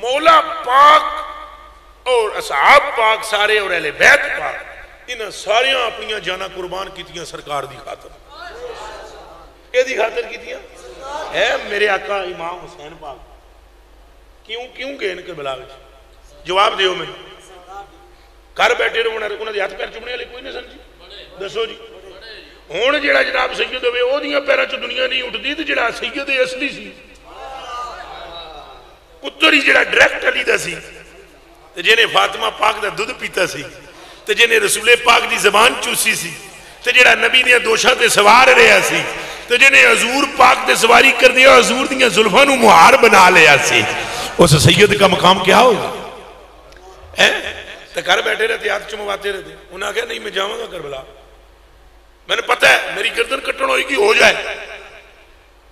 مولا پاک اور اصحاب پاک سارے اور اہل بیت پاک انہاں ساریاں اپنیاں جانا قربان کیتیاں سرکار دی خاطر اے دی خاطر کیتیاں اے میرے آقا امام حسین پاک کیوں گئے ان کے بلاغ جواب دیو میں کر بیٹھے رہو انہاں دی ہاتھ پیر چومنے والے کوئی نہیں سن جی دسو جی ہون جڑا جناب سید ہوئے او دیاں پیراں چ دنیا نہیں اٹھدی تے جڑا سید اصلی سی پتر ہی جڑا ڈائریکٹ علی دا سی تے جنہیں فاطمہ پاک دا دودھ پیتا سی تے جنہیں رسول پاک دی زبان چوسی سی تے جڑا نبی دیاں دوشاں تے سوار رہا سی تے جنہیں حضور پاک تے سواری کر دیا حضور دیاں زلفاں نو مہار بنا لیا سی اس سید کا مقام کیا ہوگا تے گھر بیٹھے رہتے ہاتھ چمواتے رہتے انہوں نے کہا نہیں میں جاؤں گا کربلا میں نے پتہ ہے میری گردن کٹن ہوئی کی ہو جائے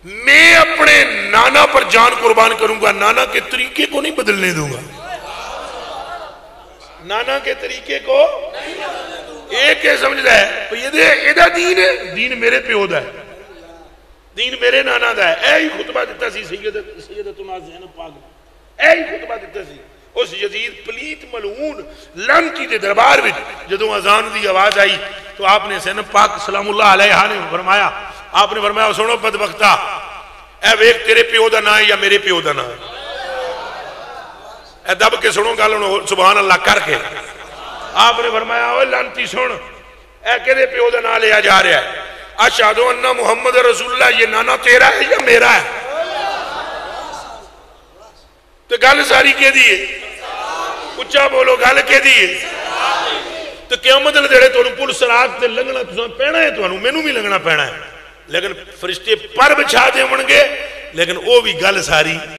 میں اپنے نانا پر جان قربان کروں گا نانا کے طریقے کو نہیں بدلنے دوں گا نانا کے طریقے کو ایک ہے سمجھتا ہے یہ دا دین ہے دین میرے پیو دا ہے دین میرے نانا دا ہے اے ہی خطبہ دیتا سی سیدتنا زینب پاک اے ہی خطبہ دیتا سی اس یزید پلیت ملعون لعنتی دے دربار میں جدوں اذان دی آواز آئی تو آپ نے زینب پاک سلام اللہ علیہ نے فرمایا آپ نے فرمایا سنو بدبختہ اے ویک تیرے پیو دا نا ہے یا میرے پیو دا نا ہے اے دب کے سنو گالوں سبحان اللہ کر کے آپ نے فرمایا اوہ لعنتی سن اے کدے پیو دا نا لیا جا رہا ہے اشہدو انہ محمد رسول اللہ یہ نانا تیرا ہے یا میرا ہے تو گل ساری کہہ دیئے اچھا بولو گل کہہ دیئے تو قیامت لدھڑے تو انہوں پل سرات تے لنگنا تو پہنا ہے تو انہوں میں نو بھی لنگنا پہنا ہے لیکن فرشتے پر بچھا دے منگے لیکن وہ بھی گل ساری